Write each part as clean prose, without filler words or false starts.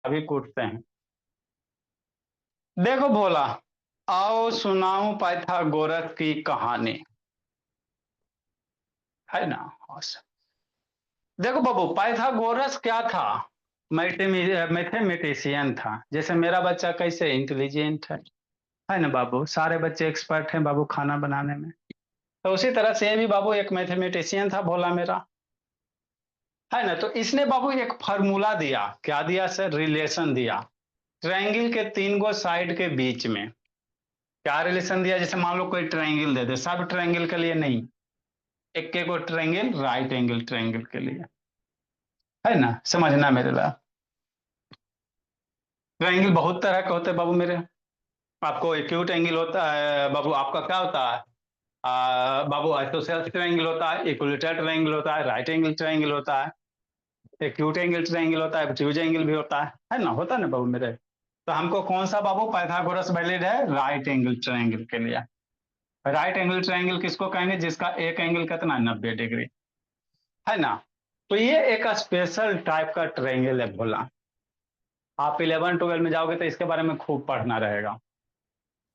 अभी कूटते हैं। देखो भोला, आओ सुनाऊं पाइथागोरस की कहानी, है ना। देखो बाबू, पाइथागोरस क्या था? मैथमेटिशियन था। जैसे मेरा बच्चा कैसे इंटेलिजेंट है ना बाबू। सारे बच्चे एक्सपर्ट हैं बाबू खाना बनाने में। तो उसी तरह से ये भी बाबू एक मैथमेटिशियन था भोला मेरा, है ना। तो इसने बाबू एक फार्मूला दिया। क्या दिया सर? रिलेशन दिया। ट्रायंगल के तीन गो साइड के बीच में क्या रिलेशन दिया? जैसे मान लो कोई ट्रायंगल दे दे, सब ट्रायंगल के लिए नहीं, एक एक को ट्रायंगल, राइट एंगल ट्रायंगल के लिए, है ना। समझना मेरे बात। ट्रायंगल बहुत तरह के होते हैं बाबू मेरे। आपको एक्यूट एंगल होता है बाबू, आपका क्या होता है बाबू? आइसोसेल्स ट्रायंगल होता है, इक्विलेटरल ट्रायंगल होता है, राइट एंगल ट्रायंगल होता है, एक्यूट एंगल ट्रायंगल होता है, ऑब्ट्यूज एंगल भी है ना। होता है ना बाबू मेरे। तो हमको कौन सा बाबू पाइथागोरस वैलिड है? राइट एंगल ट्रायंगल के लिए। राइट एंगल ट्रायंगल किसको कहेंगे? जिसका एक एंगल कितना, 90 डिग्री, है ना। तो ये एक स्पेशल टाइप का ट्रायंगल है भोला। आप 11 12 में जाओगे तो इसके बारे में खूब पढ़ना रहेगा,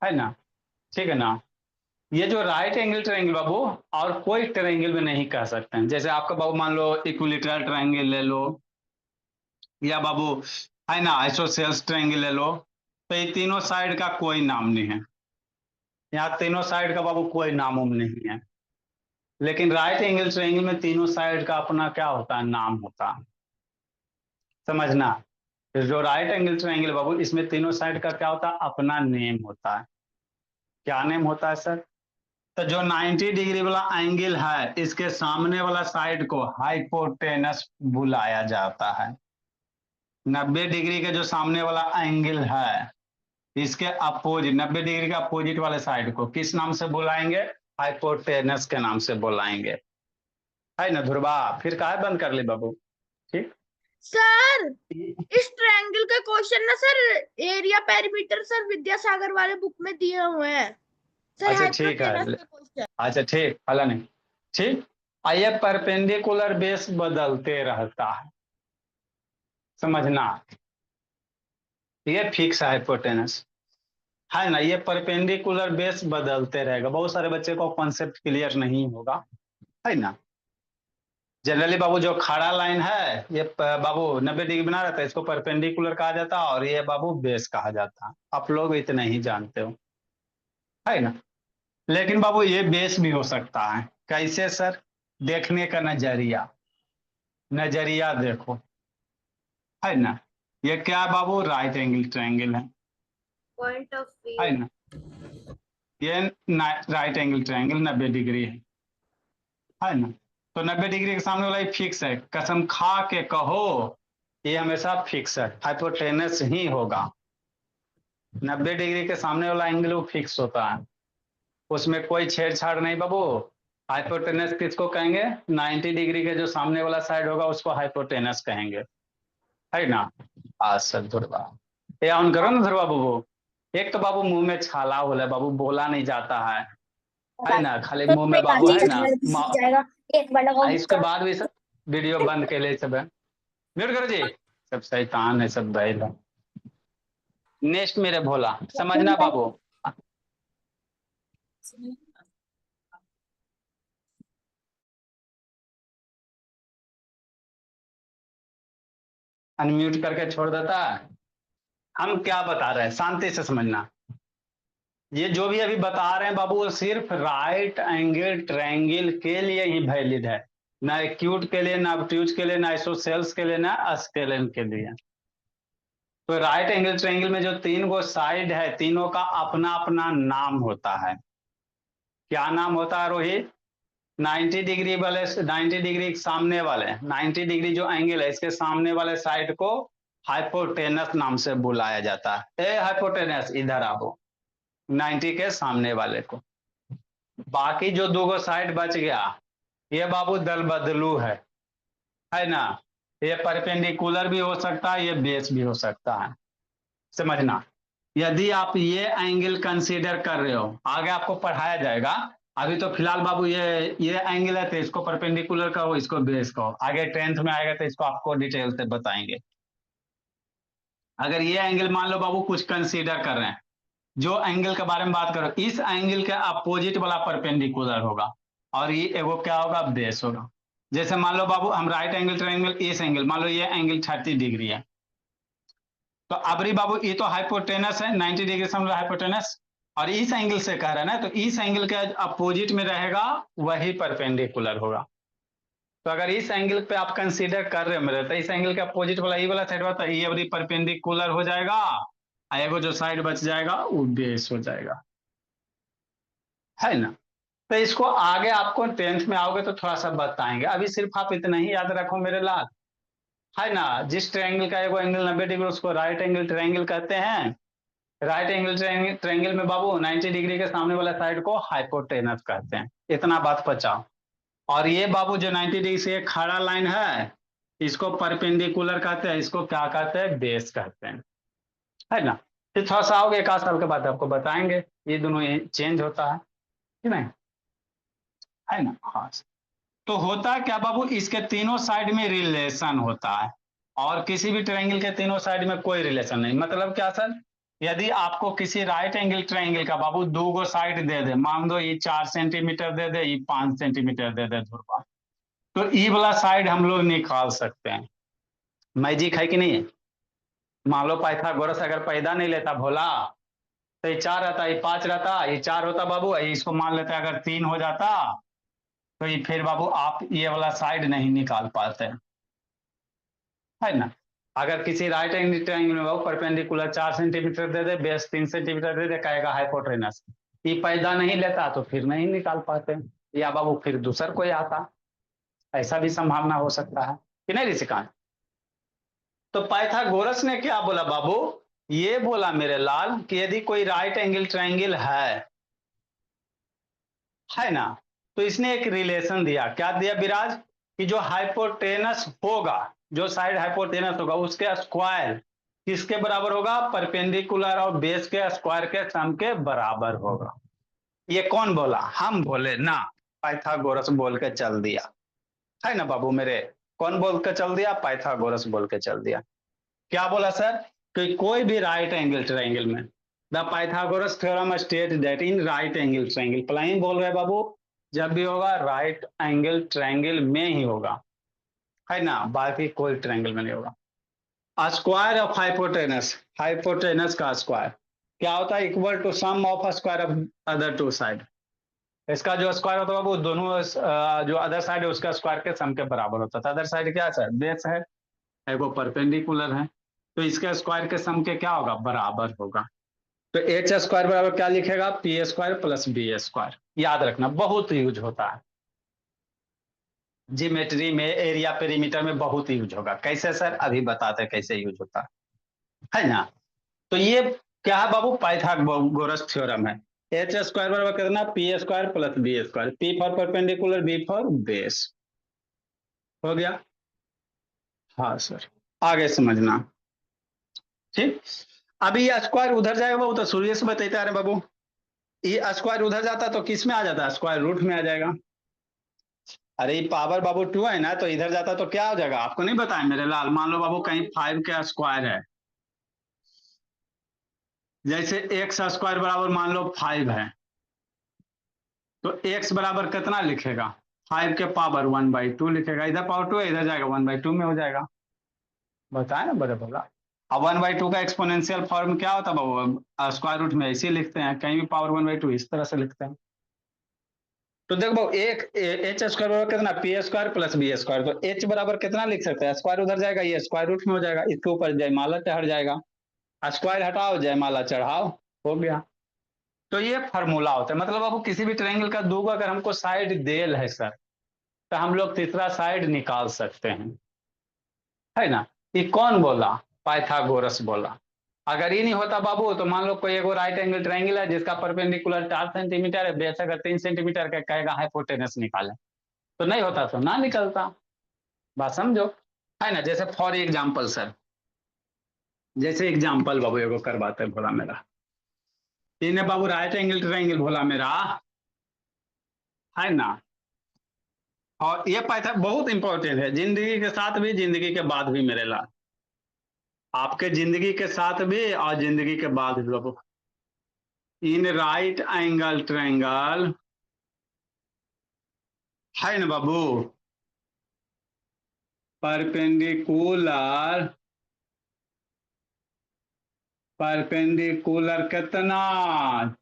है ना। ठीक है ना। ये जो राइट एंगल ट्रायंगल बाबू, और कोई ट्रायंगल में नहीं कह सकते हैं। जैसे आपका बाबू मान लो इक्विलेटरल ट्रायंगल ले लो, या बाबू है ना आइसोसेल्स ट्रायंगल ले लो, तो ये तीनों साइड का कोई नाम नहीं है। यहाँ तीनों साइड का बाबू कोई नाम उम नहीं है। लेकिन राइट एंगल ट्रायंगल में तीनों साइड का अपना क्या होता है? नाम होता है। समझना। जो राइट एंगल ट्रायंगल बाबू, इसमें तीनों साइड का क्या होता है? अपना नेम होता है। क्या नेम होता है सर? तो जो 90 डिग्री वाला एंगल है, इसके सामने वाला साइड को हाइपोटेनस बुलाया जाता है। 90 डिग्री के जो सामने वाला एंगल है, इसके अपोजिट, 90 डिग्री के अपोजिट वाले साइड को किस नाम से बुलाएंगे? हाइपोटेनस के नाम से बुलाएंगे, है ना ध्रुवा। फिर काहे बंद कर ली बाबू? ठीक। सर इस ट्रायंगल का क्वेश्चन ना sir, area perimeter sir Vidyasagar वाले बुक में दिए हुए हैं सर। अच्छा ठीक है। हाइपोटेनस का क्वेश्चन। अच्छा ठीक, हला नहीं। ठीक। आइए, परपेंडिकुलर बेस बदलते रहता है, समझना। ये फिक्स है हाइपोटेनस, है ना। ये परपेंडिकुलर बेस बदलते रहेगा। बहुत सारे बच्चे को कॉन्सेप्ट क्लियर नहीं होगा, है ना। जनरली बाबू जो खड़ा लाइन है, ये बाबू 90 डिग्री बना रहता है, इसको परपेंडिकुलर कहा जाता है, और ये बाबू बेस कहा जाता है। आप लोग इतना ही जानते हो, है ना। लेकिन बाबू ये बेस भी हो सकता है। कैसे सर? देखने का नजरिया, नजरिया देखो, है ना। ये क्या है बाबू? Right angle triangle point of है व्यू। ना। ये राइट एंगल ट्रायंगल 90 डिग्री है ना। तो 90 डिग्री के सामने वाला ही फिक्स है। कसम खा के कहो, ये हमेशा फिक्स है, हाइपोटेनस ही होगा। 90 डिग्री के सामने वाला एंगल वो फिक्स होता है, उसमें कोई छेड़छाड़ नहीं बाबू। हाइपोटेनस किसको कहेंगे? 90 डिग्री के जो सामने वाला साइड होगा उसको हाइपोटेनस कहेंगे, है ना। सर ध्रुवा, ये ऑन करो ना ध्रुवा बाबू। एक तो बाबू मुंह में छाला होला है बाबू, बोला नहीं जाता है ना। खाली तो मुंह कोई में बात बाबू, नहीं, है ना। कस्टमर भी सीख जाएगा। एक बार लगाओ इसके तो। बाद भी सब वीडियो बंद के लिए सब म्यूट करो जी। सब शैतान है, सब बैल है। नेक्स्ट मेरे भोला, समझना बाबू। अनम्यूट करके छोड़ देता है। हम क्या बता रहे हैं, शांति से समझना। ये जो भी अभी बता रहे हैं बाबू, वो सिर्फ राइट एंगल ट्रायंगल के लिए ही वैलिड है, ना एक्यूट के लिए, ना ऑब्ट्यूज के लिए, ना आइसोसेल्स के लिए, ना स्केलन के लिए। तो राइट एंगल ट्रायंगल में जो तीन गो साइड है, तीनों का अपना अपना नाम होता है। क्या नाम होता है रोहित? 90 डिग्री वाले, 90 डिग्री सामने वाले, 90 डिग्री जो एंगल है, इसके सामने वाले साइड को हाइपोटेनस नाम से बुलाया जाता है। ए हाइपोटेनस, इधर आओ। 90 के सामने वाले को। बाकी जो दो गो साइड बच गया, ये बाबू दल बदलू है ना। ये परपेंडिकुलर भी हो सकता है, ये बेस भी हो सकता है। समझना। यदि आप ये एंगल कंसीडर कर रहे हो, आगे आपको पढ़ाया जाएगा। अभी तो फिलहाल बाबू ये एंगल है, तो इसको परपेंडिकुलर कहो, इसको बेस कहो। आगे 10th में आएगा तो इसको आपको डिटेल से बताएंगे। अगर ये एंगल मान लो बाबू कुछ कंसीडर कर रहे हैं, जो एंगल के बारे में बात करो, इस एंगल के अपोजिट वाला परपेंडिकुलर होगा, और ये वो क्या होगा, बेस होगा। जैसे मान लो बाबू हम राइट एंगल ट्रायंगल, इस एंगल मान लो ये एंगल 30 डिग्री है, तो अबरी बाबू ये तो हाइपोटेनस है, 90 डिग्री समझ लो हाइपोटेनस, और इस एंगल से कह रहा है ना, तो इस एंगल के अपोजिट में रहेगा वही परपेंडिकुलर होगा। तो अगर इस एंगल पे आप कंसीडर कर रहे हो मेरे, तो इस एंगल के अपोजिट वाला ये वाला साइड होता है, ये अबरी परपेंडिकुलर हो जाएगा, और एगो जो साइड बच जाएगा वो बेस हो जाएगा, है ना। तो इसको आगे आपको 10th में आओगे तो थोड़ा सा बताएंगे, अभी सिर्फ आप इतना ही याद रखो मेरे लाल, है ना। जिस ट्रायंगल का एगो एंगल 90 डिग्री उसको राइट एंगल ट्रायंगल कहते हैं। राइट एंगल ट्रायंगल में बाबू 90 डिग्री के सामने वाला साइड को हाइपोटेनस कहते हैं, इतना बात बचाओ। और ये बाबू जो 90 डिग्री से एक खड़ा लाइन है, इसको परपेंडिकुलर कहते हैं, इसको क्या कहते हैं, बेस कहते हैं, है ना। फिर थोड़ा सा आओगे 1 आध साल के बाद आपको बताएंगे ये दोनों चेंज होता है कि नहीं, है ना। हाँ, तो होता है क्या बाबू, इसके तीनों साइड में रिलेशन होता है, और किसी भी ट्रायंगल के तीनों साइड में कोई रिलेशन नहीं। मतलब क्या सर, यदि आपको किसी राइट एंगल ट्रायंगल का बाबू दो गो साइड दे दे, मान दो ये 4 सेंटीमीटर दे दे, ये 5 सेंटीमीटर दे दे ध्रुवा, तो ई वाला साइड हम लोग निकाल सकते हैं। मैजिक है कि नहीं है। मान लो पाइथागोरस अगर पैदा नहीं लेता भोला, तो ये 4 रहता, ये 5 रहता, ये 4 होता बाबू, इसको मान लेते अगर 3 हो जाता, तो ये फिर बाबू आप ये वाला साइड नहीं निकाल पाते, है ना। अगर किसी राइट एंगल ट्रायंगल में बाबू परपेंडिकुलर 4 सेंटीमीटर दे दे, बेस 3 सेंटीमीटर दे दे, कहेगा हाइपोटेनस, ये पैदा नहीं लेता तो फिर नहीं निकाल पाते, या बाबू फिर दूसर कोई आता, ऐसा भी संभावना हो सकता है कि नहीं ऋषिकांत। तो पाइथागोरस ने क्या बोला बाबू, ये बोला मेरे लाल कि यदि कोई राइट एंगल ट्रायंगल है ना, तो इसने एक रिलेशन दिया, क्या दिया विराज, कि जो हाइपोटेनस होगा, जो साइड हाइपोटेनस होगा उसके स्क्वायर किसके बराबर होगा, परपेंडिकुलर और बेस के स्क्वायर के सम के बराबर होगा। ये कौन बोला, हम बोले ना, पाइथागोरस बोल के चल दिया, है ना बाबू मेरे। कौन बोल के चल दिया, पाइथागोरस बोल के चल दिया। क्या बोला सर, कि कोई भी राइट एंगल ट्रायंगल में, the Pythagoras theorem state that in right angle triangle, प्लाइन बोल रहे बाबू, जब भी होगा राइट एंगल ट्रायंगल में ही होगा, है ना, बाकी कोई ट्रायंगल में नहीं होगा। स्क्वायर ऑफ हाइपोटेनस, हाइपोटेनस का स्क्वायर क्या होता है, equal to sum of square of other two side. इसका जो स्क्वायर होता है वो दोनों जो अदर साइड है उसका स्क्वायर के सम के बराबर होता था। अदर साइड क्या है, बेस है वो परपेंडिकुलर है, तो इसके स्क्वायर के सम के क्या होगा, बराबर होगा। तो एच स्क्वायर बराबर क्या लिखेगा, P square plus B square. याद रखना, बहुत यूज होता है जियोमेट्री में, एरिया पेरीमीटर में बहुत यूज होगा। कैसे सर, अभी बताते हैं कैसे यूज होता है ना। तो ये क्या है बाबू, पाइथागोरस थ्योरम है। एच स्क्वायर बराबर कितना, P square plus B square, P for perpendicular, B for base, हो गया। हाँ सर, आगे समझना, ठीक। अभी ये स्क्वायर उधर जाएगा बाबू, तो सूर्य से बताते आ रहे बाबू, ये स्क्वायर उधर जाता तो किस में आ जाता, स्क्वायर रूट में आ जाएगा। अरे ये पावर बाबू 2 है ना, तो इधर जाता तो क्या हो जाएगा, आपको नहीं बताया मेरे लाल। मान लो बाबू कहीं 5 का स्क्वायर है, जैसे एक्स स्क्वायर बराबर मान लो 5 है, तो एक्स बराबर कितना लिखेगा, 5 के पावर 1/2 लिखेगा, इधर पावर 2 है, इधर जाएगा 1/2 में हो जाएगा। बताए ना बड़े बोला। अब 1/2 का एक्सपोनेंशियल फॉर्म क्या होता है बाबू, स्क्वायर रूट में ऐसे लिखते हैं, कहीं भी पावर 1/2 इस तरह से लिखते हैं। तो देखो एक एच स्क्वायर बराबर कितना, P square plus B square, तो एच बराबर कितना लिख सकते हैं, स्क्वायर उधर जाएगा, ये स्क्वायर रूट में हो जाएगा, इसके ऊपर जयमाला चढ़ जाएगा, स्क्वायर हटाओ जयमाला चढ़ाओ, हो गया। तो ये फार्मूला होता है। मतलब आपको किसी भी ट्रायंगल का दूंगा, अगर हमको साइड देल है सर, तो हम लोग तीसरा साइड निकाल सकते हैं, है ना। ये कौन बोला, पाइथागोरस बोला। अगर ये नहीं होता बाबू, तो मान लो कोई एगो राइट एंगल ट्रायंगल है जिसका परपेंडिकुलर 4 सेंटीमीटर है, बेस अगर 3 सेंटीमीटर का, कहेगा हाइपोटेनस निकाले, तो नहीं होता तो ना निकलता। बात समझो, है ना। जैसे फॉर एग्जाम्पल सर, जैसे एग्जाम्पल बाबू एगो करवाते हैं भोला मेरा, इन्हें बाबू राइट एंगल ट्रायंगल भोला मेरा, है ना। और ये पाइथा बहुत इंपॉर्टेंट है, जिंदगी के साथ भी जिंदगी के बाद भी मेरे ला। आपके जिंदगी के साथ भी और जिंदगी के बाद भी बाबू। इन राइट एंगल ट्रायंगल, है ना बाबू, परपेंडिकुलर, परपेंडिकुलर कितना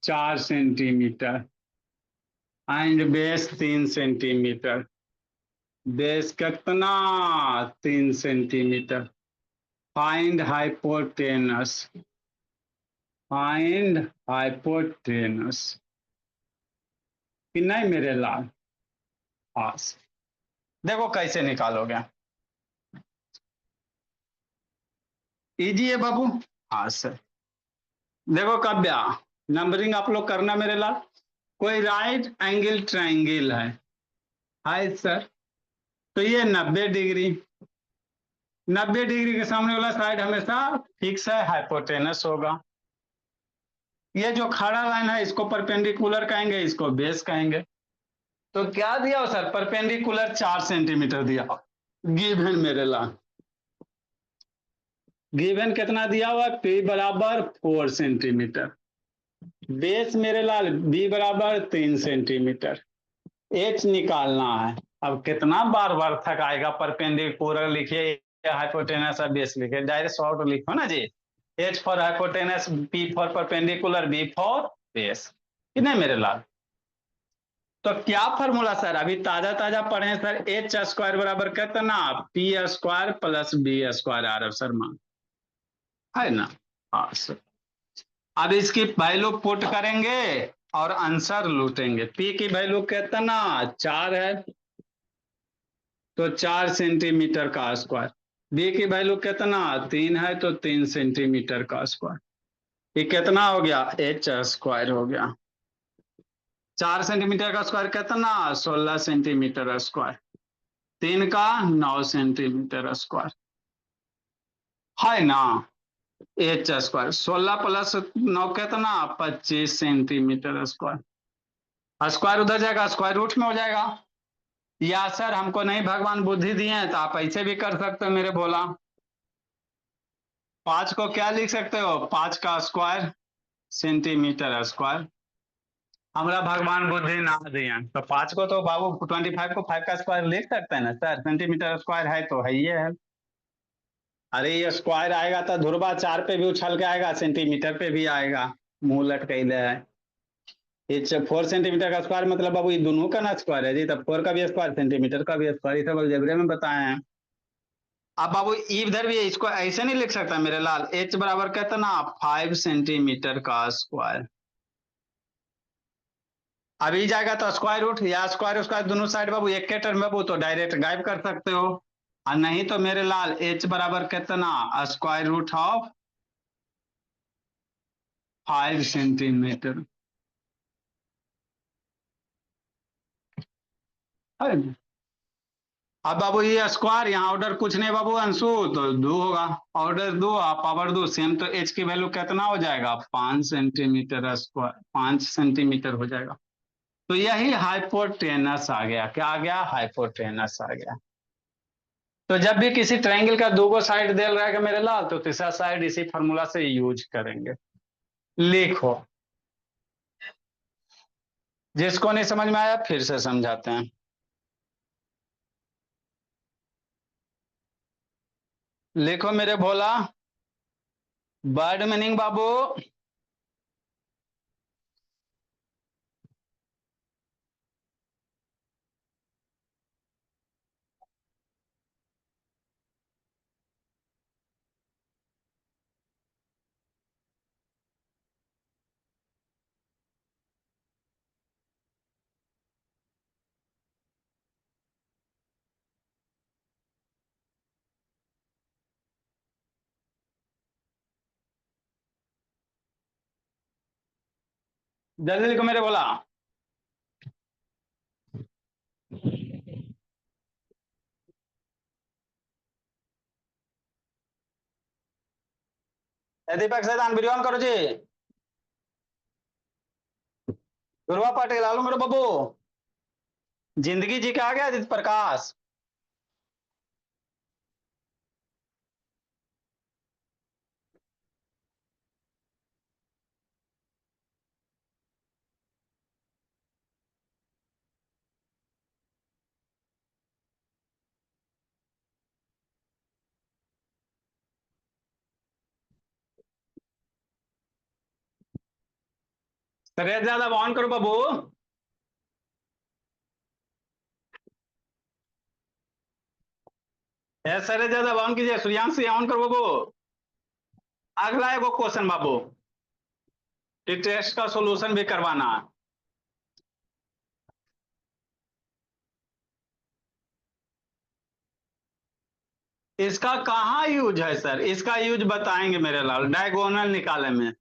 4 centimetre and base 3 centimetre, base कितना 3 centimetre. Find hypotenuse, find hypotenuse कि नहीं मेरे लाल। पास देखो कैसे निकालोगे, इजी है बाबू। हाँ सर, देखो काव्या, नंबरिंग आप लोग करना मेरे लाल। कोई राइट एंगल ट्रायंगल है, हाय सर, तो ये 90 डिग्री, 90 डिग्री के सामने वाला साइड हमेशा फिक्स है, हाइपोटेनस होगा। ये जो खड़ा लाइन है इसको परपेंडिकुलर कहेंगे, इसको बेस कहेंगे। तो क्या दिया हो सर, परपेंडिकुलर 4 सेंटीमीटर दिया, गिवन मेरे लाल। गिवन कितना दिया हुआ, पी बराबर 4 सेंटीमीटर, बेस मेरे लाल बी बराबर 3 सेंटीमीटर, एच निकालना है। अब कितना बार बार थक आएगा, परपेंडिकुलर लिखिए, हाइपोटेनस बेस लिखिए, डायरेक्ट शॉर्ट लिखो ना जी। H for hypotenuse, P for perpendicular, B for base, कि नहीं मेरे लाल। तो क्या फॉर्मूला सर, अभी ताजा ताजा पढ़े सर, एच स्क्वायर बराबर कितना, P square plus B square are sir मान, है ना। हाँ सर, अब इसकी वैल्यू पुट करेंगे और आंसर लूटेंगे। पी की वैल्यू कितना 4 है, तो 4 सेंटीमीटर का स्क्वायर। बी की वैल्यू कितना 3 है, तो 3 सेंटीमीटर का स्क्वायर। ये कितना हो गया, एच स्क्वायर हो गया। 4 सेंटीमीटर का स्क्वायर कितना 16 सेंटीमीटर स्क्वायर, 3 का 9 सेंटीमीटर स्क्वायर, है ना। एच स्क्वायर 16 प्लस 9 कितना 25 सेंटीमीटर स्क्वायर। स्क्वायर उधर जाएगा, स्क्वायर रूट में हो जाएगा। या सर हमको नहीं भगवान बुद्धि दिए हैं तो आप ऐसे भी कर सकते हो मेरे बोला। 5 को क्या लिख सकते हो, 5 का स्क्वायर सेंटीमीटर स्क्वायर। हमारा भगवान बुद्धि ना दिए तो 5 को तो बाबू 25 को 5 का स्क्वायर लिख सकते हैं ना सर, सेंटीमीटर स्क्वायर है तो है ये है। अरे ये स्क्वायर आएगा तो ध्रुवा 4 पे भी उछल के आएगा, सेंटीमीटर पे भी आएगा, मुंह लटकैले है। ये 4 सेंटीमीटर का स्क्वायर मतलब बाबू ये दोनों का ना स्क्वायर है जी, तब 4 का भी स्क्वायर सेंटीमीटर का भी स्क्वायर, ये सब अलजेब्रे में बताए हैं। अब बाबू इधर भी इसको ऐसे नहीं लिख सकता मेरे लाल, एच बराबर कितना 5 सेंटीमीटर का स्क्वायर। अभी जाएगा तो स्क्वायर रूट या स्क्वायर स्क्वायर दोनों साइड बाबू एक के टर्म बाबू, तो डायरेक्ट गायब कर सकते हो। और नहीं तो मेरे लाल एच बराबर कितना स्क्वायर रूट ऑफ 5 सेंटीमीटर, अब बाबू ये स्क्वायर यहाँ ऑर्डर कुछ नहीं बाबू, अंशु तो 2 होगा, ऑर्डर 2 पावर 2 सेम, तो एच की वैल्यू कितना हो जाएगा 5 सेंटीमीटर स्क्वायर, 5 सेंटीमीटर हो जाएगा। तो यही हाइपोटेनस आ गया, क्या आ गया, हाइपोटेनस आ गया। तो जब भी किसी ट्रायंगल का दो साइड दे रहेगा मेरे लाल, तो तीसरा साइड इसी फॉर्मूला से यूज करेंगे। लिखो, जिसको नहीं समझ में आया फिर से समझाते हैं। लिखो मेरे भोला, वर्ड मीनिंग बाबू, जल्दी लिखो मेरे भोला। दीपक सैदान वीडियो ऑन करो जी। गुरुआ पाटिल आलू मेरे बाबू, जिंदगी जी के आ गया आदित्य प्रकाश। सर ज्यादा ऑन करो बाबू। सर ज्यादा ऑन कीजिए, सूर्यांश ऑन करो बाबू। अगला है वो क्वेश्चन बाबू, टेस्ट का सॉल्यूशन भी करवाना है। इसका कहाँ यूज है सर? इसका यूज बताएंगे मेरे लाल, डायगोनल निकालने में,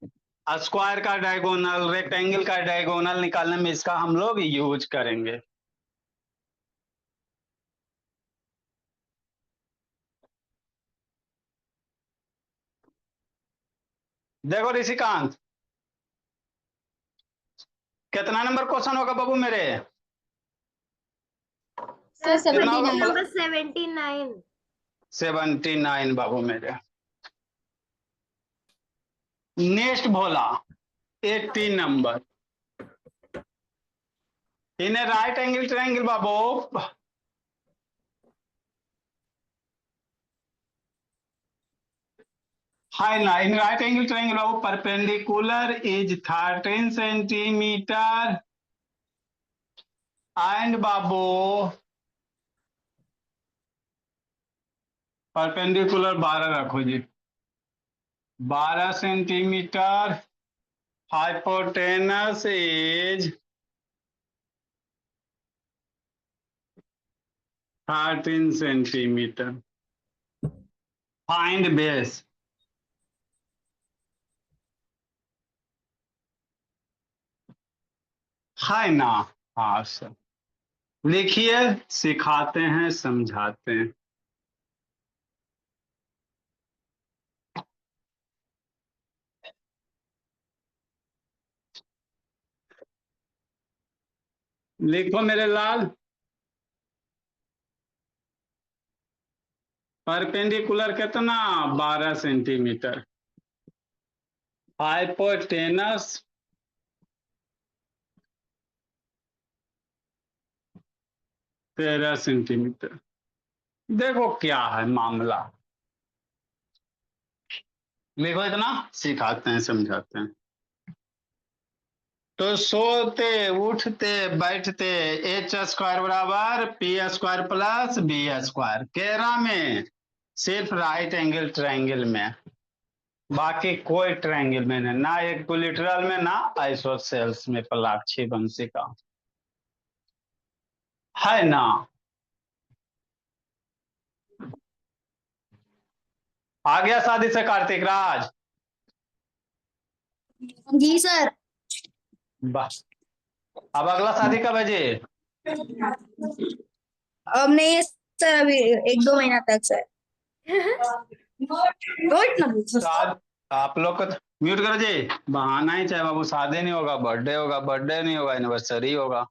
स्क्वायर का डायगोनल, रेक्टेंगल का डायगोनल निकालने में इसका हम लोग यूज करेंगे। देखो ऋषिकांत, कितना नंबर क्वेश्चन होगा बाबू मेरे? कितना होगा? नंबर 79। 79 बाबू मेरे। नेक्स्ट भोला 80 नंबर। इन्हें राइट एंगल ट्रायंगल बाबू, हाई ना, इन right angle triangle Babu perpendicular is 13 centimetre and Babu perpendicular 12 रखो जी, 12 centimetre, hypotenuse is 13 centimetre. Find base. है ना? हाँ सर, लिखिए, सिखाते हैं समझाते हैं। लिखो मेरे लाल, परपेंडिकुलर कितना? 12 सेंटीमीटर, हाइपोटेनस 13 सेंटीमीटर। देखो क्या है मामला, लिखो, इतना सिखाते हैं समझाते हैं। तो सोते उठते बैठते एच स्क्वायर बराबर P square plus B square, केरा में सिर्फ राइट एंगल ट्रायंगल में, बाकी कोई ट्रायंगल में नहीं, ना इक्विलैटरल में ना आइसोसेल्स में पलाक्षी वंशी का, है ना? आ गया शादी से कार्तिक राज? जी सर। वाह, अब अगला शादी कब है जी? अब नहीं है सर, अभी 1-2 महीना तक सर। शाद आप लोग को म्यूट करो जी, बहाना ही चाहे बाबू, शादी नहीं होगा, बर्थडे होगा, बर्थडे नहीं होगा, एनिवर्सरी होगा,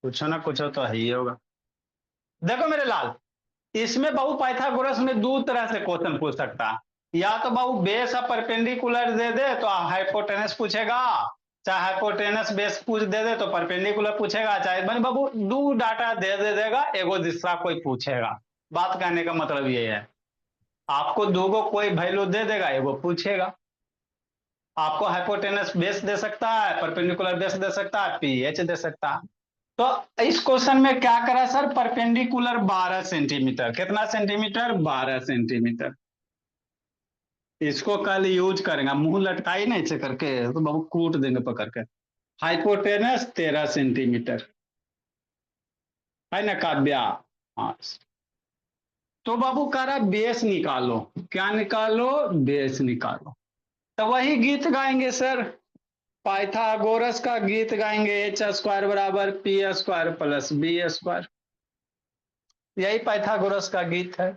कुछ ना कुछ तो है ही होगा। देखो मेरे लाल, इसमें बाबू पाइथागोरस में दो तरह से क्वेश्चन पूछ सकता है, या तो बाबू बेस और परपेंडिकुलर दे दे तो हाइपोटेनस पूछेगा, चाहे हाइपोटेनस बेस पूछ दे दे तो परपेंडिकुलर पूछेगा, चाहे बाबू दो डाटा दे देगा, एगो दूसरा कोई पूछेगा। बात कहने का मतलब ये है, आपको दो को कोई वैल्यू दे देगा, एगो पूछेगा। आपको हाइपोटेनस बेस दे सकता है, परपेंडिकुलर बेस दे सकता है, पीएच दे सकता है। तो इस क्वेश्चन में क्या करा सर? परपेंडिकुलर 12 सेंटीमीटर, कितना सेंटीमीटर? 12 सेंटीमीटर। इसको कल यूज करेंगे, मुंह लटकाई नहीं ऐसे करके तो बाबू कूट देंगे पकड़ के। हाइपोटेनस 13 सेंटीमीटर, है ना काव्या? हाँ, तो बाबू कह रहा बेस निकालो, क्या निकालो? बेस निकालो। तो वही गीत गाएंगे सर, पाइथागोरस का गीत गाएंगे, एच स्क्वायर बराबर P square plus B square, यही पाइथागोरस का गीत है।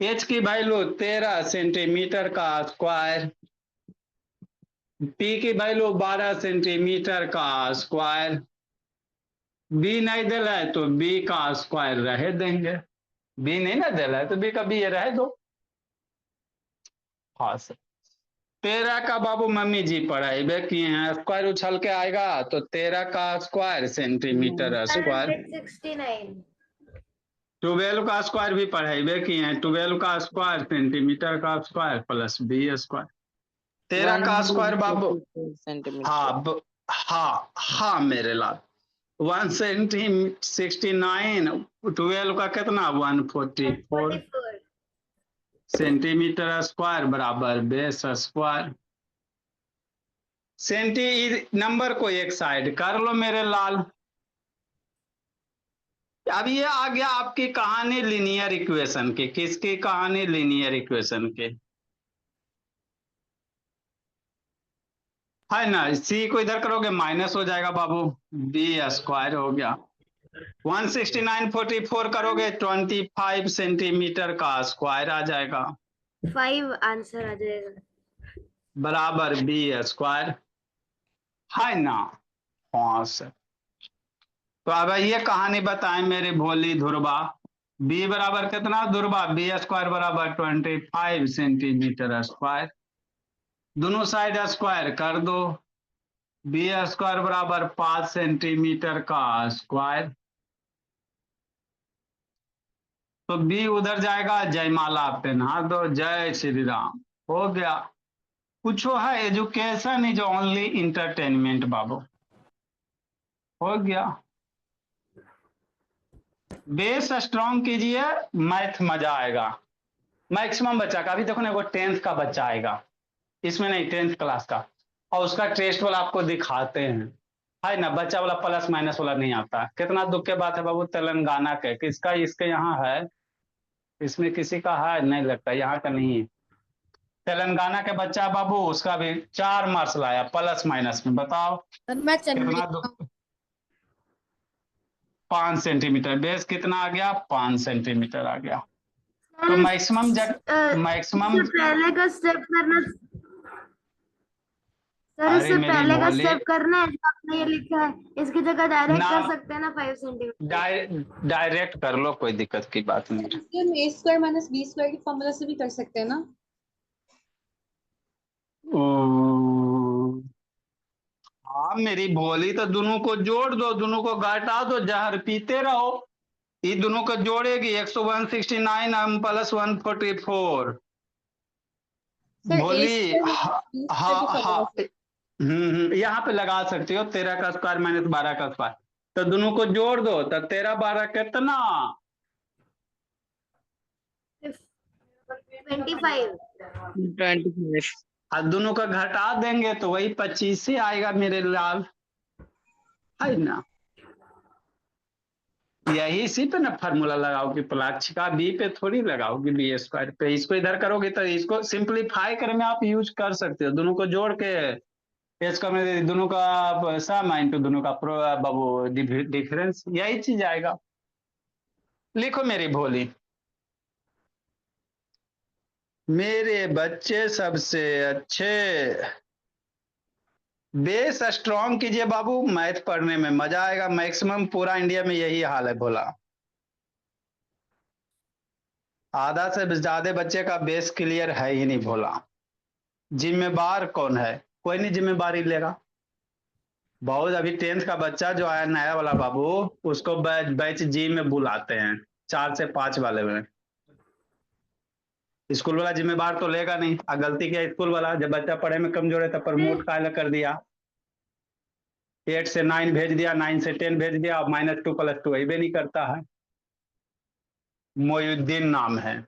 एच की वैल्यू 13 सेंटीमीटर का स्क्वायर, पी की वैल्यू 12 सेंटीमीटर का स्क्वायर, बी नहीं दे रहा है तो बी का स्क्वायर रहे देंगे, बी नहीं ना दे रहा है तो बी का बी ये रहे दो। हाँ सर, 13 का बाबू मम्मी जी पढ़ाई किए हैं, स्क्वायर उछल के आएगा तो 13 का स्क्वायर सेंटीमीटर स्क्वायर। 169। 12 का स्क्वायर भी पढ़ाई किए हैं, 12 का स्क्वायर सेंटीमीटर का स्क्वायर प्लस बी स्क्वायर, 13 का स्क्वायर बाबू, हाँ हाँ मेरे लाल 169 12 का कितना 144 44 सेंटीमीटर स्क्वायर बराबर बेस स्क्वायर। नंबर को एक साइड कर लो मेरे लाल। अब ये आ गया आपकी कहानी लीनियर इक्वेशन की। किसकी कहानी? लीनियर इक्वेशन की, है ना। सी को इधर करोगे माइनस हो जाएगा बाबू, बी स्क्वायर हो गया। 169/44 करोगे 25 सेंटीमीटर का स्क्वायर आ जाएगा 5 आंसर आ जाएगा। बराबर बी स्क्वायर, है ना। हाँ सर। तो अब ये कहानी बताएं मेरी भोली ध्रुवा। बी बराबर कितना ध्रुवा? बी स्क्वायर बराबर 25 सेंटीमीटर स्क्वायर। दोनों साइड स्क्वायर कर दो। बी स्क्वायर बराबर 5 सेंटीमीटर का स्क्वायर। तो बी उधर जाएगा, जयमाला पहना दो, जय श्री राम, हो गया। पूछो है एजुकेशन इज ओनली इंटरटेनमेंट बाबू, हो गया। बेस स्ट्रॉन्ग कीजिए, मैथ मजा आएगा। मैक्सिमम बच्चा का, अभी देखो ना, वो 10th का बच्चा आएगा, इसमें नहीं 10th क्लास का, और उसका टेस्ट वाला आपको दिखाते हैं, है ना। बच्चा वाला प्लस माइनस वाला नहीं आता। कितना दुख के बात है बाबू, तेलंगाना के किसका, इसके यहाँ है, इसमें किसी का है नहीं लगता, यहाँ का नहीं है। तेलंगाना के बच्चा बाबू, उसका भी 4 मार्क्स लाया प्लस माइनस में, बताओ सर मैं चेन्नई कितना दुख। 5 सेंटीमीटर, बेस कितना आ गया? 5 सेंटीमीटर आ गया। तो मैक्सिमम मैक्सिमम, इससे पहले का स्टेप करना सर, अरे इससे मेरी पहले का भोली स्टेप करना है जो आपने ये लिखा है, इसकी जगह डायरेक्ट ना, कर सकते हैं ना 5 सेंटीमीटर। डायरेक्ट कर लो, कोई दिक्कत की बात नहीं है। हम ए स्क्वायर माइनस बी स्क्वायर की फॉर्मूला से भी कर सकते हैं ना। हाँ मेरी भोली, तो दोनों को जोड़ दो, दोनों को घटा दो, जहर पीते रहो। ये दोनों को जोड़ेगी 169 हम प्लस 144। सर ए भोली स्क्वायर हाँ माइनस बी स्क्वायर की हाँ फॉर्मूला हाँ। से। यहाँ पे लगा सकती हो 13 का स्क्वायर माइनस 12 का स्क्वायर। तो दोनों को जोड़ दो, तो 13 12 कितना? 25। 25। और दोनों का घटा देंगे तो वही 25 ही आएगा मेरे लाल, है ना। यही इसी पे ना फॉर्मूला लगाओगी, प्लाक्षिका बी पे थोड़ी लगाओगी बी स्क्वायर पे। इसको इधर करोगे तो इसको सिंप्लीफाई करने में आप यूज कर सकते हो, दोनों को जोड़ के इसका में दोनों का सम इंटू दोनों का बाबू डिफरेंस, यही चीज आएगा। लिखो मेरी भोली, मेरे बच्चे सबसे अच्छे। बेस स्ट्रॉन्ग कीजिए बाबू, मैथ पढ़ने में मजा आएगा। मैक्सिमम पूरा इंडिया में यही हाल है भोला, आधा से ज्यादा बच्चे का बेस क्लियर है ही नहीं भोला। जिम्मेवार कौन है? कोई नहीं जिम्मेवारी लेगा। बहुत अभी 10th का बच्चा जो आया नया वाला बाबू, उसको बैच जी में बुलाते हैं, 4 से 5 वाले में। स्कूल वाला जिम्मेवार तो लेगा नहीं। गलती किया स्कूल वाला, जब बच्चा पढ़े में कमजोर है तो प्रमोट काहे कर दिया, 8 से 9 भेज दिया, 9 से 10 भेज दिया, अब -2 +2 अबे नहीं करता है। मोयुद्दीन नाम है।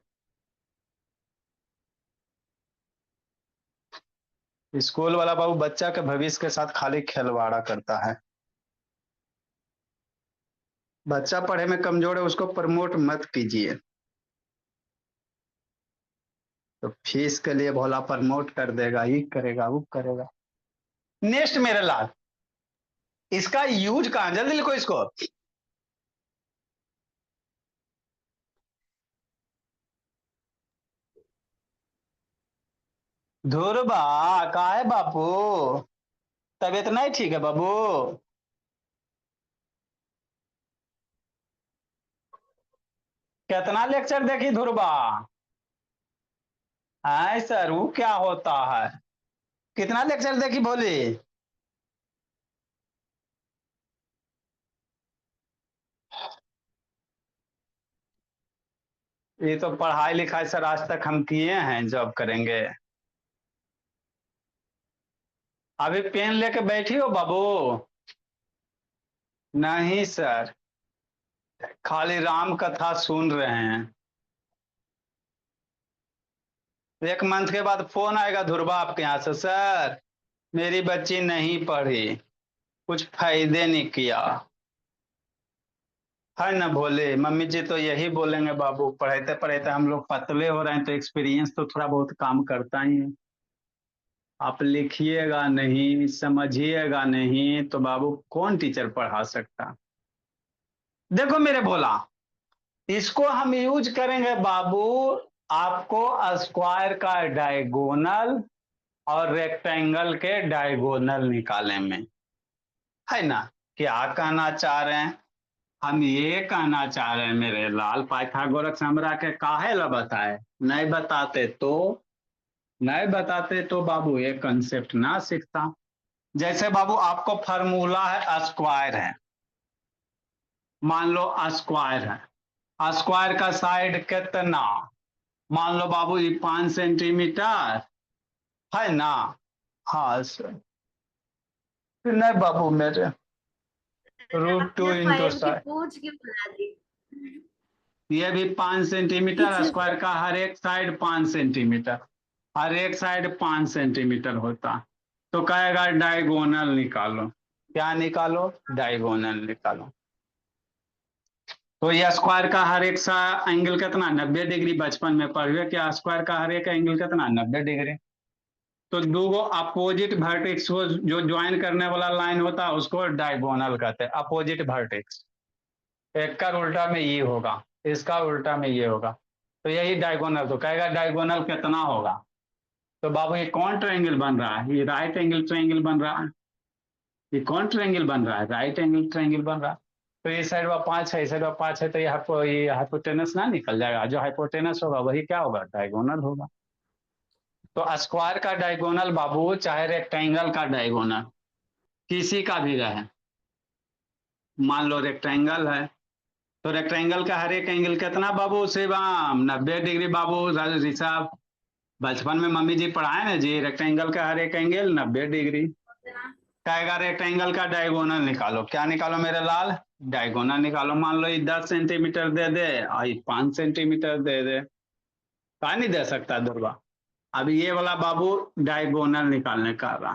स्कूल वाला बाबू बच्चा के भविष्य के साथ खाली खिलवाड़ा करता है। बच्चा पढ़े में कमजोर है, उसको प्रमोट मत कीजिए। तो फीस के लिए भोला प्रमोट कर देगा, ये करेगा वो करेगा। नेक्स्ट मेरे लाल, इसका यूज कहां, जल्दी लिखो इसको। धुरबा का है बापू, तबीयत नहीं ठीक है बाबू? कितना लेक्चर देखी धुरबा? है सर, वो क्या होता है? कितना लेक्चर देखी बोली? ये तो पढ़ाई लिखाई सर आज तक हम किए हैं, जॉब करेंगे। अभी पेन लेके बैठी हो बाबू? नहीं सर, खाली राम कथा सुन रहे हैं। 1 मंथ के बाद फोन आएगा ध्रुवा आपके यहाँ से, सर मेरी बच्ची नहीं पढ़ी, कुछ फायदे नहीं किया, है ना? बोले मम्मी जी तो यही बोलेंगे बाबू, पढ़ाते पढ़ाते हम लोग पतले हो रहे हैं तो एक्सपीरियंस तो थोड़ा बहुत काम करता ही है। आप लिखिएगा नहीं, समझिएगा नहीं तो बाबू कौन टीचर पढ़ा सकता? देखो मेरे भोला, इसको हम यूज करेंगे बाबू आपको स्क्वायर का डायगोनल और रेक्टेंगल के डायगोनल निकालने में, है ना? क्या कहना चाह रहे हैं? हम ये कहना चाह रहे हैं मेरे लाल, पाइथागोरस हमरा के काहे ला बताए? नहीं बताते तो बाबू ये कंसेप्ट ना सीखता। जैसे बाबू आपको फार्मूला है, स्क्वायर है, मान लो स्क्वायर है, स्क्वायर का साइड कितना? मान लो बाबू ये 5 सेंटीमीटर, है ना? हाँ सर, नहीं बाबू मेरे √2 इंटू साइड, पूछ के बना दी। ये भी 5 सेंटीमीटर, स्क्वायर का हर एक साइड 5 सेंटीमीटर, हर एक साइड 5 सेंटीमीटर होता, तो कहेगा डायगोनल निकालो। क्या निकालो? डायगोनल निकालो। तो ये स्क्वायर का हर एक सा एंगल कितना? 90 डिग्री। बचपन में पढ़े क्या स्क्वायर का हर एक एंगल कितना? 90 डिग्री। तो दो अपोजिट वर्टेक्स को जो ज्वाइन करने वाला लाइन होता है उसको डायगोनल कहते हैं, अपोजिट वर्टेक्स। एक का उल्टा में ये होगा, इसका उल्टा में ये होगा, तो यही डायगोनल। तो कहेगा डायगोनल कितना होगा? तो बाबू ये कौन ट्रायंगल बन रहा है? ये राइट एंगल ट्रायंगल बन रहा है। ये कौन ट्रायंगल बन रहा है? राइट एंगल ट्रायंगल बन रहा है। तो ये साइड में 5 है, इस साइड में 5 है, तो ये हाइपोटेनस ना निकल जाएगा। जो हाइपोटेनस होगा वही क्या होगा? डायगोनल होगा। तो स्क्वायर का डायगोनल बाबू चाहे रेक्टेंगल का डायगोनल किसी का भी रहे, मान लो रेक्टेंगल है तो रेक्टेंगल का हर एक एंगल कितना बाबू? शिवम 90 डिग्री बाबू। ऋषभ बचपन में मम्मी जी पढ़ाए ना जी, रेक्टेंगल का हर एक एंगल 90 डिग्री। कहेगा रेक्टेंगल का डायगोनल निकालो। क्या निकालो मेरे लाल? डायगोनल निकालो। मान लो ये 10 सेंटीमीटर दे दे और 5 सेंटीमीटर दे दे, क्या नहीं दे सकता दुर्गा? अब ये वाला बाबू डायगोनल निकालने का रहा,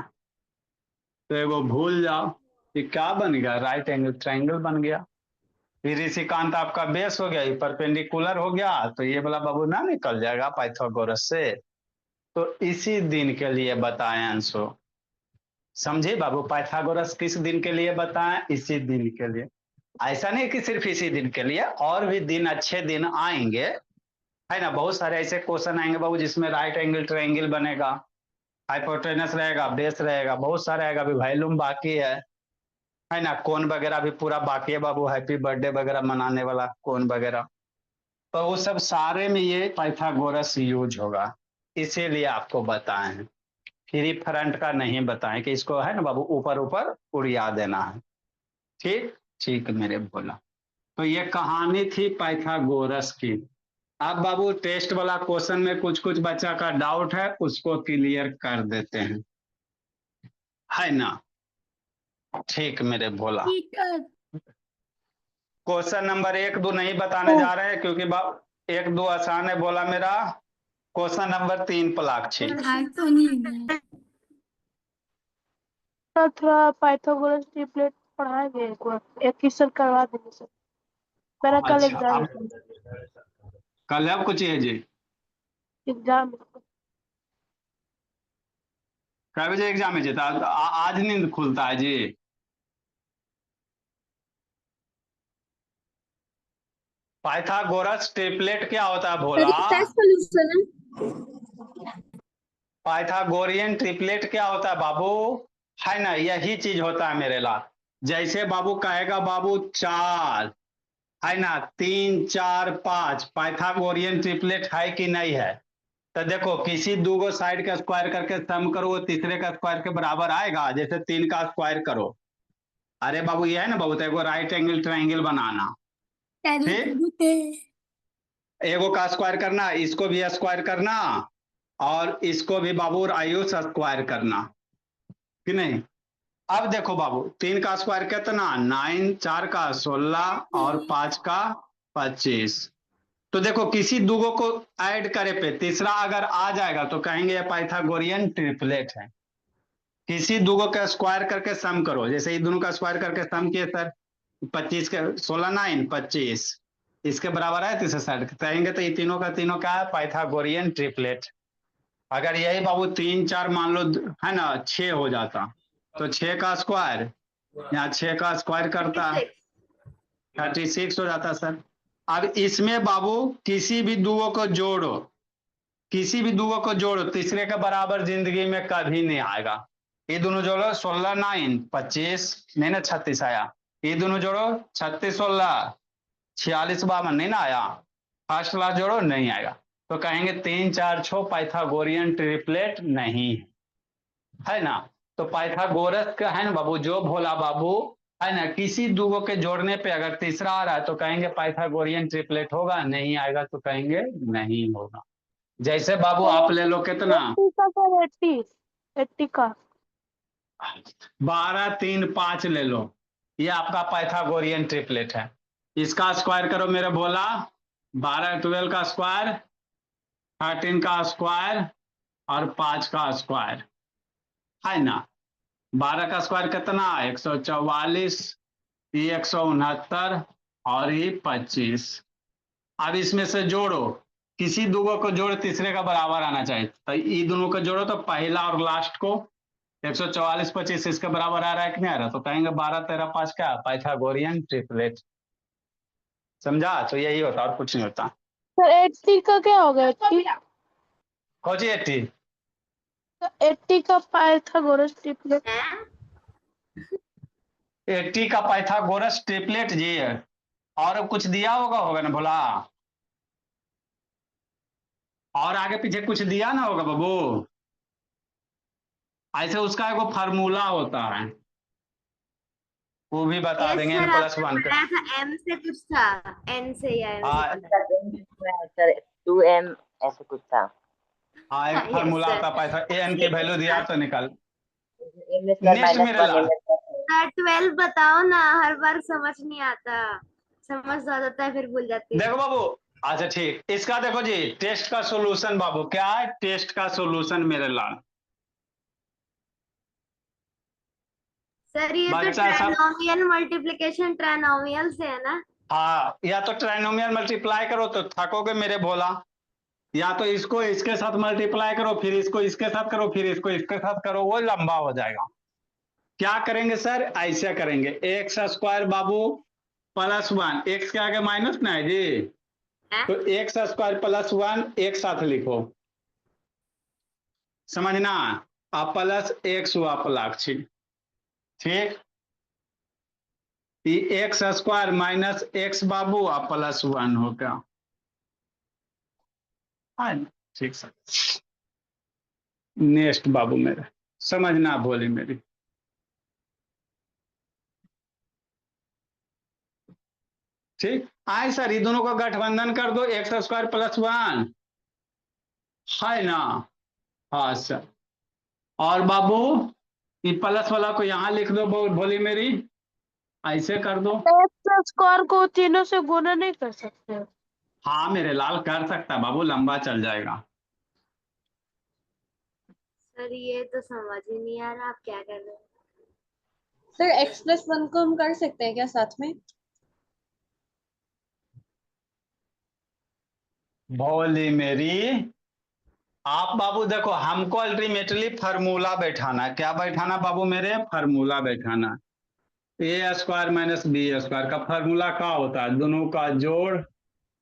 तो वो भूल जाओ। ये क्या बन गया? राइट एंगल ट्रायंगल बन गया। फिर ऋषिकांत आपका बेस हो गया, ये परपेंडिकुलर हो गया, तो ये वाला बाबू ना निकल जाएगा पाइथागोरस से। तो इसी दिन के लिए बताएं अंशो, समझे बाबू? पाइथागोरस किस दिन के लिए बताएं? इसी दिन के लिए। ऐसा नहीं कि सिर्फ इसी दिन के लिए, और भी दिन अच्छे दिन आएंगे, है ना? बहुत सारे ऐसे क्वेश्चन आएंगे बाबू जिसमें राइट एंगल ट्रायंगल बनेगा, हाइपोटेनस रहेगा, बेस रहेगा, बहुत सारे आएगा। अभी वैल्यूम बाकी है ना? कौन वगैरह भी पूरा बाकी है बाबू, हैप्पी बर्थडे वगैरह मनाने वाला कौन वगैरह, तो वो सब सारे में ये पाइथागोरस यूज होगा, इसीलिए आपको बताए हैं। फ्री फ्रंट का नहीं बताएं कि इसको है ना बाबू ऊपर ऊपर उड़िया देना है। ठीक ठीक मेरे बोला। तो ये कहानी थी पाइथागोरस की। अब बाबू टेस्ट वाला क्वेश्चन में कुछ कुछ बच्चा का डाउट है, उसको क्लियर कर देते हैं, है ना? ठीक मेरे भोला। क्वेश्चन नंबर 1 2 नहीं बताने जा रहे हैं क्योंकि 1 2 आसान है बोला मेरा। Question number 3 Palakshi. थोड़ा पाइथागोरस ट्रिपलेट पढ़ाएंगे, एक क्वेश्चन करवा देंगे सर, मेरा कल अच्छा एग्जाम अब कल अब कुछ है जी? एग्जाम कै बजे एग्जाम है जी? आज नींद खुलता है जी? पाइथागोरस ट्रिपलेट क्या होता है भोला? पाइथागोरियन ट्रिपलेट क्या होता है बाबू? है ना, यही चीज होता है मेरे लाल। जैसे बाबू कहेगा बाबू 4, है ना, 3 4 5, पाइथागोरियन ट्रिपलेट है कि नहीं है? तो देखो किसी दो साइड का स्क्वायर करके सम करो, वो तीसरे का स्क्वायर के बराबर आएगा। जैसे 3 का स्क्वायर करो, अरे बाबू ये है ना बाबू, तो राइट एंगल ट्रायंगल बनाना, ठीक? एगो का स्क्वायर करना, इसको भी स्क्वायर करना और इसको भी बाबू आयुष स्क्वायर करना, कि नहीं। अब देखो बाबू 3 का स्क्वायर कितना 9, 4 का 16 और 5 का 25। तो देखो किसी दुगो को ऐड करे पे तीसरा अगर आ जाएगा तो कहेंगे ये पाइथागोरियन ट्रिपलेट है। किसी दुगो का स्क्वायर करके सम करो, जैसे ये दोनों का स्क्वायर करके सम किए सर 25 के 16 9 25 इसके बराबर है तीसरे साइड कहेंगे तो ये तीनों का तीनों क्या है पाइथागोरियन ट्रिपलेट। अगर यही बाबू 3 4 मान लो है ना 6 हो जाता तो 6 का स्क्वायर यहाँ 6 का स्क्वायर करता 36 हो जाता सर। अब इसमें बाबू किसी भी दुगो को जोड़ो, किसी भी दुगो को जोड़ो तीसरे के बराबर जिंदगी में कभी नहीं आएगा। ये दोनों जोड़ो 16 9 25 नहीं ना 36 आया। ये दोनों जोड़ो 36 16 46 52 नहीं ना आया। फर्स्ट क्लास जोड़ो नहीं आएगा। तो कहेंगे 3 4 6 पाइथागोरियन ट्रिपलेट नहीं है ना। तो पाइथागोरस का है ना बाबू जो भोला बाबू है ना किसी दुगो के जोड़ने पे अगर तीसरा आ रहा है तो कहेंगे पाइथागोरियन ट्रिपलेट होगा, नहीं आएगा तो कहेंगे नहीं होगा। जैसे बाबू आप ले लो कितना 80 का सर 80 का 12 3 5 ले लो, ये आपका पाइथागोरियन ट्रिपलेट है। इसका स्क्वायर करो मेरे भोला 12 12 का स्क्वायर 13 का स्क्वायर और 5 का स्क्वायर है ना। 12 का स्क्वायर कितना 144 ये 169 और ये 25। अब इसमें से जोड़ो किसी दुगो को जोड़ तीसरे का बराबर आना चाहिए तो ये दोनों को जोड़ो तो पहला और लास्ट को 144 25 इसके बराबर आ रहा है कि नहीं आ रहा तो कहेंगे 12 13 5 क्या पाइथागोरियन ट्रिपलेट। समझा। तो यही होता और कुछ नहीं होता। सर 80 का क्या होगा 80 कौन सी 80 80 का पाइथागोरस ट्रिपलेट 80 का पाइथागोरस ट्रिपलेट जी है। और कुछ दिया होगा ना भोला और आगे पीछे कुछ दिया ना होगा बाबू। ऐसे उसका एक फार्मूला होता है वो भी बता देंगे सर n+1 आपने का। पढ़ाया था एम से कुछ था एन से या एम हाँ से सर 2m ऐसे कुछ था। हाँ एक हाँ, yes, फार्मूला sir. आता पाइथा n की वैल्यू दिया तो निकाल। नेक्स्ट नेक्स्ट मेरे लाल सर 12 बताओ ना, हर बार समझ नहीं आता, समझ आ जाता है फिर भूल जाती है। देखो बाबू अच्छा ठीक इसका देखो जी टेस्ट का सॉल्यूशन बाबू क्या है टेस्ट का सॉल्यूशन मेरे लाल। सर ये तो बच्चा सब ट्राइनोमियल मल्टीप्लिकेशन ट्राइनोमियल से है ना। हाँ या तो ट्राइनोमियल मल्टीप्लाई करो तो थकोगे मेरे भोला, या तो इसको इसके साथ मल्टीप्लाई करो फिर इसको इसके साथ करो फिर इसको इसके साथ करो वो लंबा हो जाएगा। क्या करेंगे सर ऐसे करेंगे एक्स स्क्वायर बाबू +1 एक्स के आगे माइनस ना है जी तो एक्स स्क्वायर +1 एक साथ लिखो समझना आप प्लस एक्स हुआ प्लाक्षी ठीक एक्स स्क्वायर माइनस एक्स बाबू आप +1 हो गया ठीक सर। नेक्स्ट बाबू मेरे समझना बोली मेरी ठीक आए सर ये दोनों का गठबंधन कर दो एक्स स्क्वायर +1 है ना। हाँ सर और बाबू ये प्लस वाला को यहाँ लिख दो बोली मेरी ऐसे कर दो। स्क्वायर को तीनों से गुना नहीं कर सकते। हाँ मेरे लाल कर सकता है बाबू लंबा चल जाएगा। सर ये तो समझ ही नहीं आ रहा आप क्या कर रहे हैं। सर x+1 को हम कर सकते हैं क्या साथ में? भोली मेरी आप बाबू देखो हमको अल्टीमेटली फार्मूला बैठाना क्या बैठाना बाबू मेरे फार्मूला बैठाना ए स्क्वायर माइनस बी स्क्वायर का फार्मूला क्या होता है दोनों का जोड़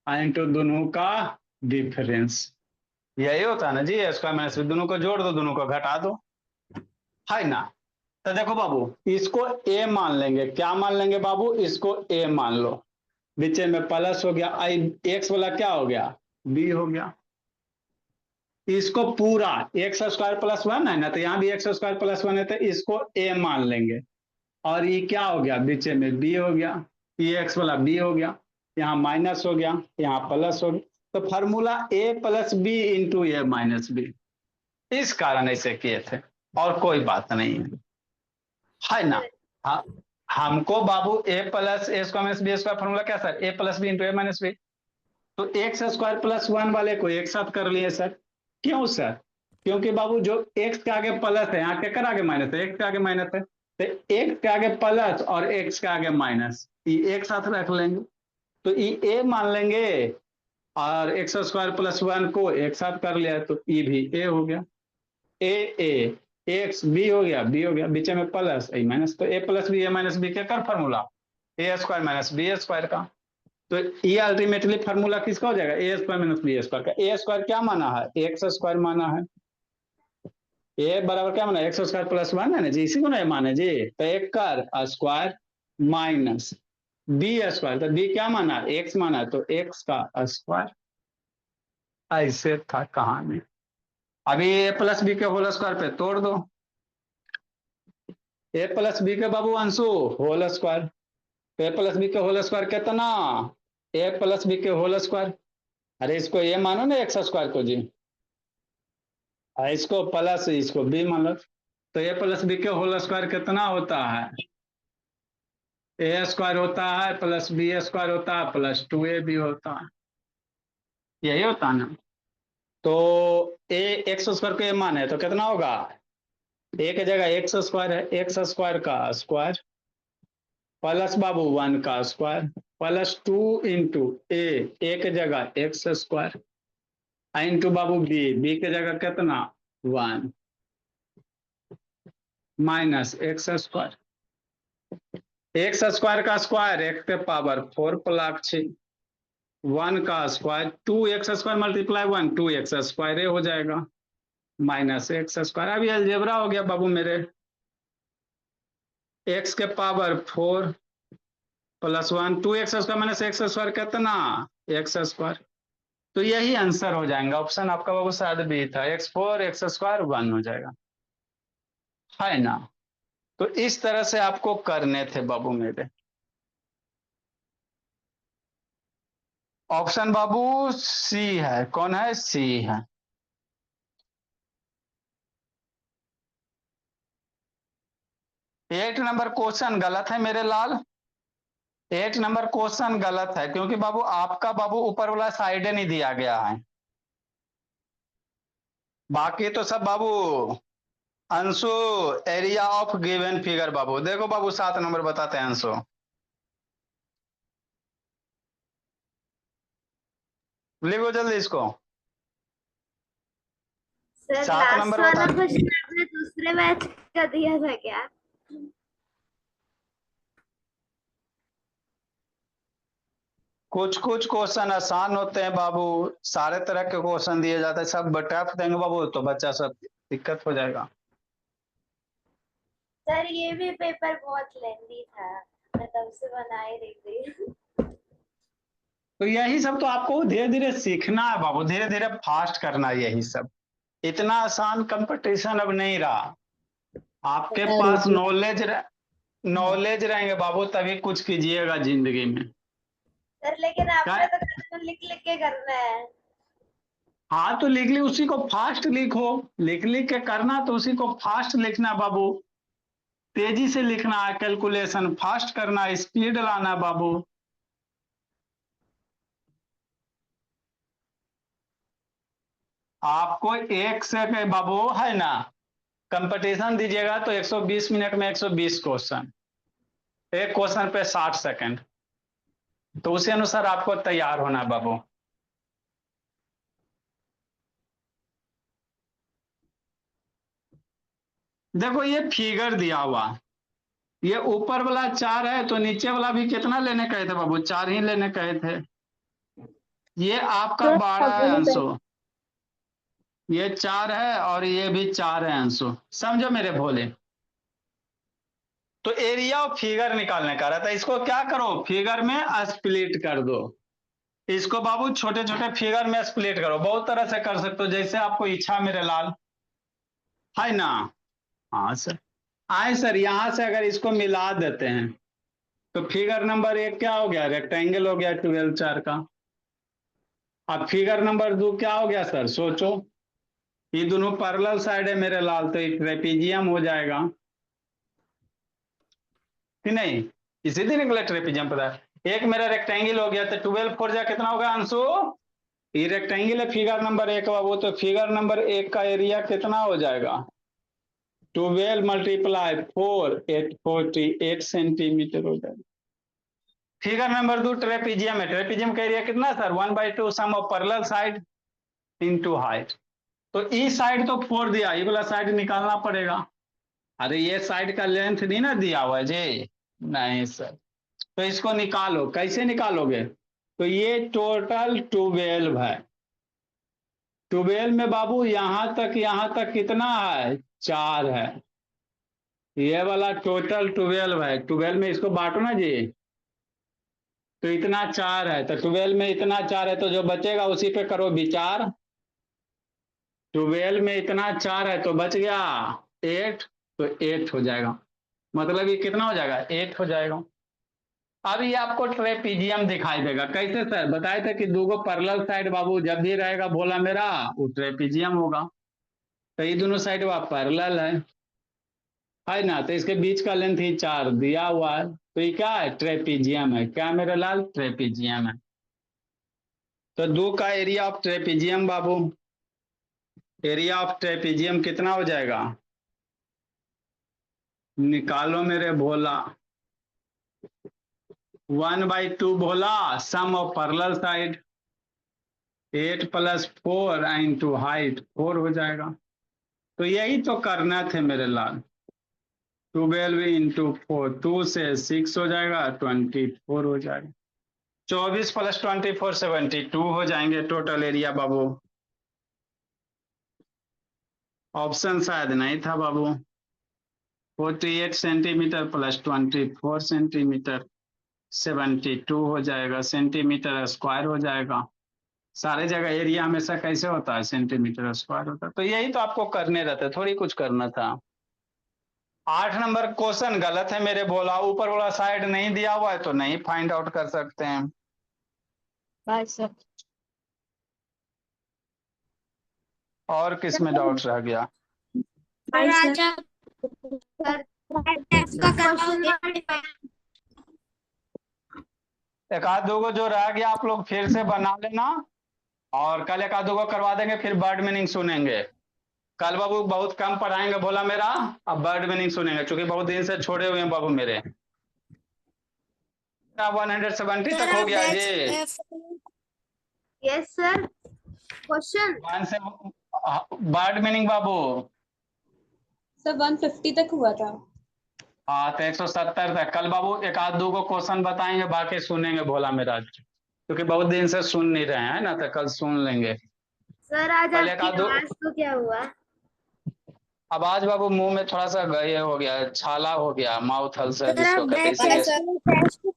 इंटू दोनों का डिफरेंस यही होता है ना जी ए स्क्वायर माइनस बी दोनों को जोड़ दो दोनों को घटा दो है ना। तो देखो बाबू इसको ए मान लेंगे क्या मान लेंगे बाबू इसको ए मान लो बीच में प्लस हो गया आई एक्स वाला क्या हो गया बी हो गया। इसको पूरा एक्स स्क्वायर +1 है ना तो यहाँ भी एक्स स्क्वायर +1 है तो इसको ए मान लेंगे और ये क्या हो गया बीच में बी हो गया ये एक्स वाला बी हो गया यहाँ माइनस हो गया यहाँ प्लस हो गया तो formula a + b × a - b इस कारण ऐसे किए थे और कोई बात नहीं है। है ना। हाँ, हमको बाबू A plus A square minus B square formula क्या sir, A plus B into A minus B. तो एक्स स्क्वायर प्लस 1 वाले को एक साथ कर लिए सर। क्यों सर? क्योंकि बाबू जो एक्स के आगे प्लस है, यहाँ के आगे माइनस है, एक्स के आगे माइनस है, तो एक्स के आगे प्लस और एक्स के आगे माइनस, ये एक साथ रख लेंगे तो ये ए मान लेंगे, और एक्स स्क्वायर प्लस 1 को एक साथ कर लिया तो ये भी ए हो गया। ए एक्स बी हो गया, बी हो गया, बीच में प्लस ए माइनस, तो ए प्लस बी ए माइनस बी क्या कर फॉर्मूला, ए स्क्वायर माइनस बी स्क्वायर का। तो ये अल्टीमेटली फार्मूला किसका हो जाएगा, ए स्क्वायर माइनस बी स्क्वायर का। ए स्क्वायर क्या माना है, एक्स स्क्वायर माना है, ए बराबर क्या माना, एक्स स्क्वायर प्लस 1 है ना जी, इसी को नहीं माने जी। तो एक कर स्क्वायर माइनस बी स्क्वायर, तो बी क्या माना, एक्स माना, तो एक्स का स्क्वायर। ऐसे था कहानी। अभी ए प्लस बी के होल स्क्वायर पे तोड़ दो, ए प्लस बी के बाबू अंशु होल स्क्वायर, ए प्लस बी के होल स्क्वायर कितना, ए प्लस बी के होल स्क्वायर, अरे इसको ए मानो ना एक्स स्क्वायर को जी, इसको प्लस इसको बी मान लो, तो ए प्लस बी के होल स्क्वायर कितना होता है, ए स्क्वायर होता है प्लस बी स्क्वायर होता है प्लस 2a भी होता है, यही होता है ना। तो ए एक्स स्क्वायर को ए मान है तो कितना होगा, ए की जगह एक्स स्क्वायर है, एक्स स्क्वायर का स्क्वायर प्लस बाबू 1 का स्क्वायर प्लस 2 इंटू ए की जगह एक्स स्क्वायर इंटू बाबू बी की जगह कितना 1 minus x square, x square का स्क्वायर एक के पावर 4 प्लस 6, 1 का square 2x square multiply 1 2x square हो जाएगा माइनस एक्स स्क्वायर। अभी अलजेब्रा हो गया बाबू मेरे, x के power 4 plus 1 2x square minus x square कितना एक्स स्क्वायर, तो यही आंसर हो जाएगा। ऑप्शन आपका बाबू शायद बी था, x4 एक्स स्क्वायर 1 हो जाएगा, है ना। तो इस तरह से आपको करने थे बाबू मेरे। ऑप्शन बाबू सी है, कौन है, सी है। एट नंबर क्वेश्चन गलत है मेरे लाल, 8 नंबर क्वेश्चन गलत है, क्योंकि बाबू आपका बाबू ऊपर वाला साइड नहीं दिया गया है, बाकी तो सब बाबू Anshu area of given figure. बाबू देखो बाबू 7 नंबर बताते हैं अंशु, लिखो जल्दी इसको। सर 7 लास्ट नंबर वाला बता, क्वेश्चन आपने दूसरे बैच का दिया था क्या? कुछ कुछ क्वेश्चन आसान होते हैं बाबू, सारे तरह के क्वेश्चन दिए जाते हैं, सब टफ देंगे बाबू तो बच्चा सब दिक्कत हो जाएगा। सर ये भी पेपर बहुत लेंदी था, मैं तब से बना ही रही थी। तो यही सब तो आपको धीरे धीरे सीखना है बाबू, धीरे धीरे फास्ट करना है, यही सब। इतना आसान कंपटीशन अब नहीं रहा, आपके पास नॉलेज रहेंगे बाबू तभी कुछ कीजिएगा जिंदगी में। सर लेकिन आपने तो क्वेश्चन लिख लिख के करना है। हाँ तो लिख ली, उसी को फास्ट लिखो, लिख लिख के करना तो उसी को फास्ट लिखना बाबू, तेजी से लिखना है, कैलकुलेशन फास्ट करना, स्पीड लाना बाबू। आपको एक से के बाबू है ना, कंपटीशन दीजिएगा तो 120 मिनट में 120 क्वेश्चन, एक क्वेश्चन पे 60 सेकंड, तो उसी अनुसार आपको तैयार होना है बाबू। देखो ये फिगर दिया हुआ, ये ऊपर वाला 4 है तो नीचे वाला भी कितना लेने कहे थे बाबू, 4 ही लेने कहे थे। ये आपका 12 है अंशु, ये 4 है और ये भी 4 है अंशु, समझो मेरे भोले। तो एरिया ऑफ फिगर निकालने का रहता है, इसको क्या करो फिगर में स्प्लिट कर दो, इसको बाबू छोटे छोटे फिगर में स्प्लिट करो, बहुत तरह से कर सकते हो जैसे आपको इच्छा मेरे लाल, है ना। हाँ सर, आए सर, यहां से अगर इसको मिला देते हैं तो फिगर नंबर 1 क्या हो गया, रेक्टेंगल हो गया 12 4 का। अब फिगर नंबर 2 क्या हो गया सर, सोचो, ये दोनों पैरेलल साइड है मेरे लाल, तो एक ट्रेपीजियम हो जाएगा। कि नहीं? इसी दिन निकला ट्रेपीजियम पता है। एक मेरा रेक्टेंगल हो गया, तो 12 4 जा कितना होगा अंशु? ये रेक्टेंगल है फिगर नंबर 1 बाबू, तो फिगर नंबर 1 का एरिया कितना हो जाएगा? 12 मल्टीप्लाई 4 848 सेंटीमीटर हो जाएगा। फिगर नंबर 2 ट्रेपीजियम है। ट्रेपीजियम का एरिया कितना sir? 1/2 sum of parallel side into height. तो ई साइड तो 4 दिया, ये वाला साइड निकालना पड़ेगा। अरे ये साइड का लेंथ नहीं ना दिया हुआ है जी, नहीं सर। तो इसको निकालो, कैसे निकालोगे? तो ये टोटल 12 है। 12 में बाबू यहां तक कितना है? 4 है। ये वाला टोटल 12 है। 12 में इसको बांटो ना जी, तो इतना 4 है। तो 12 में इतना 4 है, तो जो बचेगा उसी पे करो विचार। 12 में इतना 4 है तो बच गया 8, तो 8 हो जाएगा। मतलब ये कितना हो जाएगा? 8 हो जाएगा। अब ये आपको ट्रेपीजियम दिखाई देगा। कैसे सर? बताए थे कि दो पैरेलल साइड बाबू जब भी रहेगा बोला मेरा, वो ट्रेपीजियम होगा। तो ये दोनों साइड वह पैरेलल है ना? तो इसके बीच का लेंथ ही 4 दिया हुआ है, तो ये क्या है? ट्रेपीजियम है। क्या मेरे लाल? ट्रेपीजियम है। तो 2 का एरिया ऑफ ट्रेपीजियम बाबू, एरिया ऑफ ट्रेपीजियम कितना हो जाएगा? निकालो मेरे भोला। 1/2 भोला sum of parallel side 8 + 4 into height 4 हो जाएगा। तो यही तो करना थे मेरे लाल। 12 इंटू 4 2 से 6 हो जाएगा, 24 हो जाएगा। 24 + 24 72 हो जाएंगे टोटल एरिया बाबू। ऑप्शन शायद नहीं था बाबू। 48 सेंटीमीटर + 24 सेंटीमीटर 72 हो जाएगा। सेंटीमीटर स्क्वायर हो जाएगा। सारे जगह एरिया हमेशा कैसे होता है? सेंटीमीटर स्क्वायर होता है। तो यही तो आपको करने रहते, थोड़ी कुछ करना था। 8 नंबर क्वेश्चन गलत है मेरे बोला। ऊपर वाला साइड नहीं दिया हुआ है तो नहीं फाइंड आउट कर सकते हैं। Bye sir. और किस में डाउट रह गया? Bye sir. एक आध दो को जो रह गया आप लोग फिर से बना लेना, और कल एक आध दो को करवा देंगे, फिर वर्ड मीनिंग सुनेंगे। कल बाबू बहुत कम पढ़ाएंगे बोला मेरा, अब वर्ड मीनिंग सुनेंगे, क्योंकि बहुत दिन से छोड़े हुए हैं बाबू मेरे। 170 तक हो गया जी। Yes sir. क्वेश्चन 1 से वर्ड मीनिंग बाबू। सर 150 तक हुआ था। हाँ तो 170 तक। कल बाबू एक आध दो को क्वेश्चन बताएंगे, बाकी सुनेंगे भोला मेरा, क्योंकि बहुत दिन से सुन नहीं रहे हैं ना, तो कल सुन लेंगे। सर आज कल एक आपकी आध दो आवाज को क्या हुआ? आवाज बाबू मुंह में थोड़ा सा ये हो गया, छाला हो गया, माउथ अल्सर सर जिसको आप कहते हैं, इसीलिए।